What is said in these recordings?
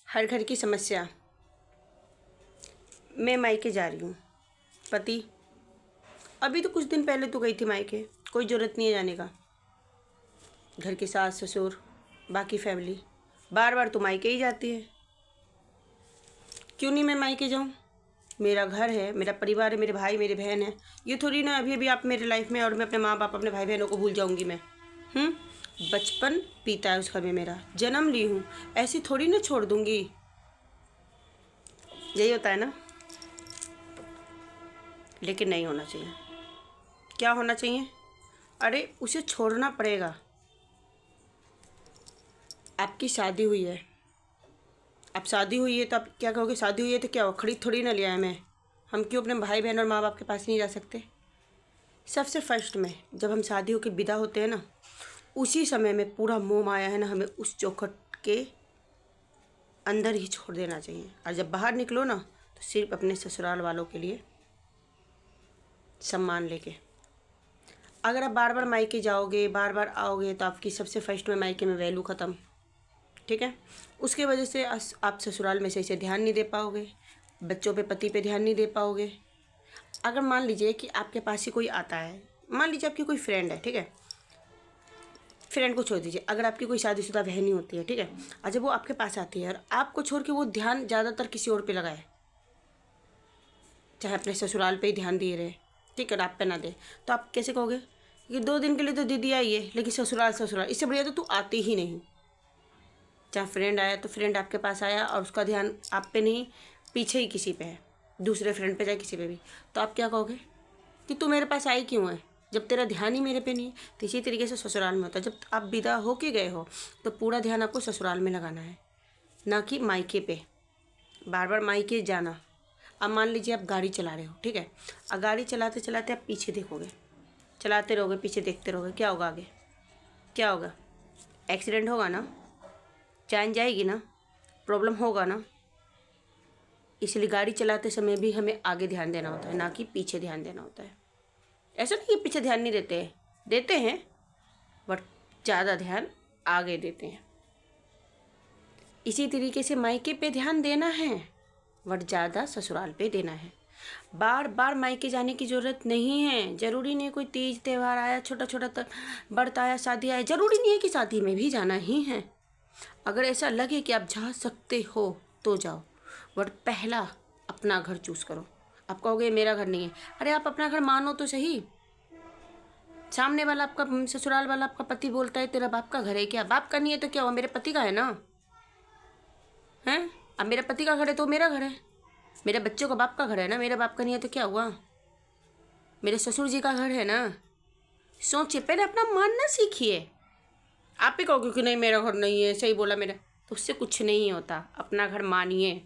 हर घर की समस्या। मैं मायके जा रही हूँ। पति, अभी तो कुछ दिन पहले तो गई थी मायके, कोई ज़रूरत नहीं है जाने का। घर की सास ससुर बाकी फैमिली बार बार तो मायके ही जाती है। क्यों नहीं मैं मायके जाऊँ? मेरा घर है, मेरा परिवार है, मेरे भाई मेरे बहन है। ये थोड़ी ना अभी अभी आप मेरे लाइफ में और मैं अपने माँ बाप अपने भाई बहनों को भूल जाऊँगी मैं। बचपन बीता है उस घर में, मेरा जन्म ली हूँ, ऐसी थोड़ी ना छोड़ दूँगी। यही होता है ना। लेकिन नहीं होना चाहिए। क्या होना चाहिए? अरे उसे छोड़ना पड़ेगा। आपकी शादी हुई है, अब शादी हुई है तो आप क्या कहोगे? शादी हुई है तो क्या हो, खरीद थोड़ी ना लिया है मैं। हम क्यों अपने भाई बहन और माँ बाप के पास नहीं जा सकते? सबसे फर्स्ट में जब हम शादी होकर विदा होते हैं ना, उसी समय में पूरा मोह माया है ना, हमें उस चौखट के अंदर ही छोड़ देना चाहिए। और जब बाहर निकलो ना, तो सिर्फ अपने ससुराल वालों के लिए सम्मान लेके। अगर आप बार बार मायके जाओगे, बार बार आओगे, तो आपकी सबसे फर्स्ट में मायके में वैल्यू ख़त्म। ठीक है। उसके वजह से आप ससुराल में सही से ध्यान नहीं दे पाओगे, बच्चों पे पति पे ध्यान नहीं दे पाओगे। अगर मान लीजिए कि आपके पास ही कोई आता है, मान लीजिए आपकी कोई फ्रेंड है, ठीक है, फ्रेंड को छोड़ दीजिए, अगर आपकी कोई शादीशुदा बहन ही होती है, ठीक है, और जब वो आपके पास आती है और आपको छोड़ के वो ध्यान ज़्यादातर किसी और पे लगाए, चाहे अपने ससुराल पे ही ध्यान दिए रहे, ठीक है, आप पे ना दे, तो आप कैसे कहोगे कि 2 दिन के लिए तो दीदी आई है, लेकिन ससुराल ससुराल, इससे बढ़िया तो तू आती ही नहीं। चाहे फ्रेंड आया तो फ्रेंड आपके पास आया और उसका ध्यान आप पे नहीं, पीछे ही किसी पे है, दूसरे फ्रेंड पे, चाहे किसी पे भी, तो आप क्या कहोगे कि तू मेरे पास आई क्यों है, जब तेरा ध्यान ही मेरे पे नहीं है। तो इसी तरीके से ससुराल में होता है, जब आप विदा हो के गए हो तो पूरा ध्यान आपको ससुराल में लगाना है, ना कि मायके पे बार बार मायके जाना। अब मान लीजिए आप गाड़ी चला रहे हो, ठीक है, और गाड़ी चलाते चलाते आप पीछे देखोगे, चलाते रहोगे, पीछे देखते रहोगे, क्या होगा आगे? क्या होगा? एक्सीडेंट होगा ना, जान जाएगी ना, प्रॉब्लम होगा ना। इसलिए गाड़ी चलाते समय भी हमें आगे ध्यान देना होता है, ना कि पीछे ध्यान देना होता है। ऐसा नहीं कि पीछे ध्यान नहीं देते हैं, देते हैं, बट ज़्यादा ध्यान आगे देते हैं। इसी तरीके से मायके पे ध्यान देना है, बट ज़्यादा ससुराल पे देना है। बार बार मायके जाने की ज़रूरत नहीं है। ज़रूरी नहीं कोई तीज त्यौहार आया, छोटा छोटा व्रत आया, शादी आया, ज़रूरी नहीं है कि शादी में भी जाना ही है। अगर ऐसा लगे कि आप जा सकते हो तो जाओ, बट पहला अपना घर चूज़ करो। आप कहोगे मेरा घर नहीं है, अरे आप अपना घर मानो तो सही। सामने वाला आपका ससुराल वाला आपका पति बोलता है तेरा बाप का घर है क्या? बाप का नहीं है तो क्या हुआ, मेरे पति का है ना, हैं? अब मेरे पति का घर है तो मेरा घर है, मेरे बच्चों का बाप का घर है ना, मेरे बाप का नहीं है तो क्या हुआ, मेरे ससुर जी का घर है ना। सोचिए, पहले अपना मानना सीखिए। आप ही कहोगे कि नहीं मेरा घर नहीं है, सही बोला मेरा, तो उससे कुछ नहीं होता। अपना घर मानिए,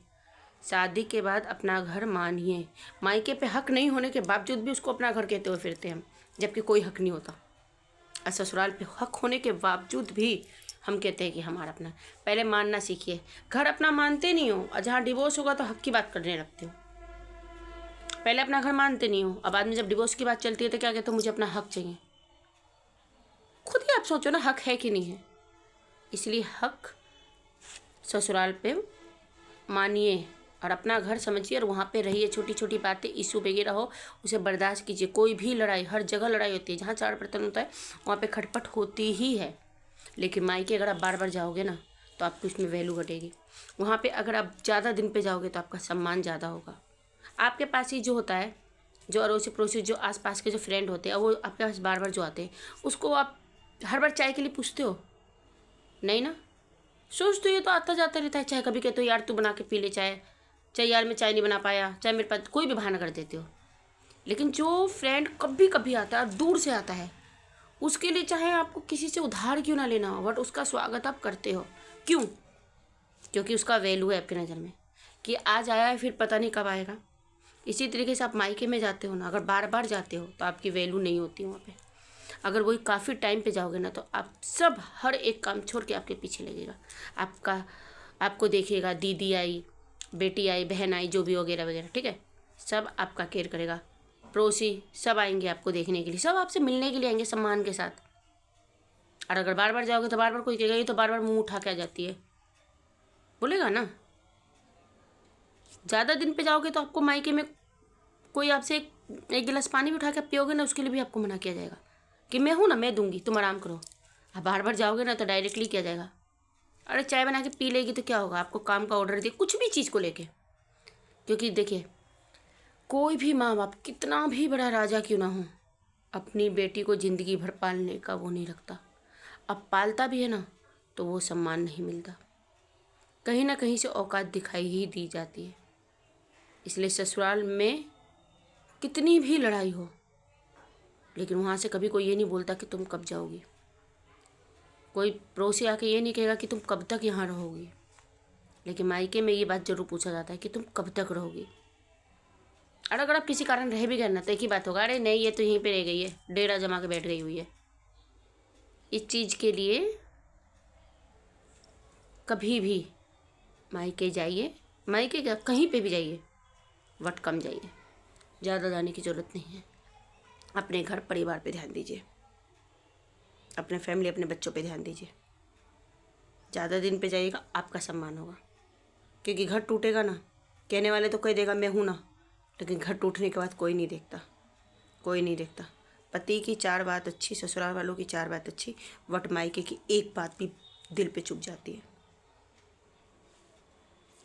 शादी के बाद अपना घर मानिए। मायके पे हक नहीं होने के बावजूद भी उसको अपना घर कहते हुए फिरते हैं हम, जबकि कोई हक नहीं होता। और ससुराल पे हक होने के बावजूद भी हम कहते हैं कि हमारा अपना। पहले मानना सीखिए। घर अपना मानते नहीं हो और जहाँ डिवोर्स होगा तो हक की बात करने लगते हो। पहले अपना घर मानते नहीं हो, अब बाद में जब डिवोर्स की बात चलती है तो क्या कहते हो, मुझे अपना हक चाहिए। खुद ही आप सोचो ना, हक है कि नहीं है। इसलिए हक ससुराल पे मानिए और अपना घर समझिए और वहाँ पे रहिए। छोटी छोटी बातें, इशू वगैरह हो, उसे बर्दाश्त कीजिए। कोई भी लड़ाई, हर जगह लड़ाई होती है, जहाँ चार बर्तन होता है वहाँ पे खटपट होती ही है। लेकिन मायके अगर आप बार बार जाओगे ना तो आपकी उसमें वैल्यू घटेगी। वहाँ पे अगर आप ज़्यादा दिन पे जाओगे तो आपका सम्मान ज़्यादा होगा। आपके पास ही जो होता है, जो अड़ोसी पड़ोसी, जो आसपास के जो फ्रेंड होते हैं, वो आपके पास बार बार जो आते हैं, उसको आप हर बार चाय के लिए पूछते हो? नहीं ना। सोच तो ये तो आता जाता रहता है, चाहे कभी कहते हो यार तू बना के पी ले चाय, चाहे यार मैं चाय नहीं बना पाया, चाहे मेरे पास, कोई भी बहाना कर देते हो। लेकिन जो फ्रेंड कभी कभी आता है और दूर से आता है, उसके लिए चाहे आपको किसी से उधार क्यों ना लेना हो, बट उसका स्वागत आप करते हो। क्यों? क्योंकि उसका वैल्यू है आपकी नज़र में, कि आज आया है फिर पता नहीं कब आएगा। इसी तरीके से आप मायके में जाते हो ना, अगर बार बार जाते हो तो आपकी वैल्यू नहीं होती वहाँ पे। अगर वही काफ़ी टाइम पे जाओगे ना तो आप सब हर एक काम छोड़ के आपके पीछे लगेगा। आपको देखेगा, दीदी आई, बेटी आई, बहन आई, जो भी वगैरह वगैरह, ठीक है, सब आपका केयर करेगा। पड़ोसी सब आएंगे आपको देखने के लिए, सब आपसे मिलने के लिए आएंगे सम्मान के साथ। और अगर बार बार जाओगे तो बार बार कोई कहेगा ये तो बार बार मुंह उठा के आ जाती है, बोलेगा ना। ज़्यादा दिन पे जाओगे तो आपको मायके में कोई आपसे एक गिलास पानी भी उठा के पियोगे ना, उसके लिए भी आपको मना किया जाएगा कि मैं हूँ ना, मैं दूंगी, तुम आराम करो। आप बार बार जाओगे ना तो डायरेक्टली किया जाएगा, अरे चाय बना के पी लेगी तो क्या होगा, आपको काम का ऑर्डर दिया कुछ भी चीज़ को लेके। क्योंकि देखिए, कोई भी माँ बाप कितना भी बड़ा राजा क्यों ना हो, अपनी बेटी को ज़िंदगी भर पालने का वो नहीं रखता। अब पालता भी है ना तो वो सम्मान नहीं मिलता, कहीं ना कहीं से औकात दिखाई ही दी जाती है। इसलिए ससुराल में कितनी भी लड़ाई हो, लेकिन वहाँ से कभी कोई ये नहीं बोलता कि तुम कब जाओगी। कोई पड़ोसी आके ये नहीं कहेगा कि तुम कब तक यहाँ रहोगी। लेकिन मायके में ये बात ज़रूर पूछा जाता है कि तुम कब तक रहोगी। और अगर आप किसी कारण रह भी गए ना तो एक ही बात होगा, अरे नहीं ये तो यहीं पे रह गई है, डेरा जमा के बैठ गई हुई है। इस चीज़ के लिए कभी भी मायके जाइए, मायके क्या कहीं पे भी जाइए, वट कम जाइए, ज़्यादा जाने की ज़रूरत नहीं है। अपने घर परिवार पे ध्यान दीजिए, अपने फैमिली अपने बच्चों पे ध्यान दीजिए। ज़्यादा दिन पे जाइएगा आपका सम्मान होगा, क्योंकि घर टूटेगा ना, कहने वाले तो कह देगा मैं हूँ ना, लेकिन घर टूटने के बाद कोई नहीं देखता, कोई नहीं देखता। पति की 4 बात अच्छी, ससुराल वालों की 4 बात अच्छी, वट मायके की एक बात भी दिल पे चुभ जाती है।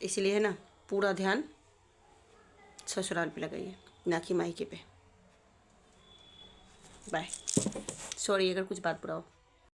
इसलिए है ना, पूरा ध्यान ससुराल पे लगाइए, ना कि मायके पे। बाय। सॉरी अगर कुछ बात बुरा हो।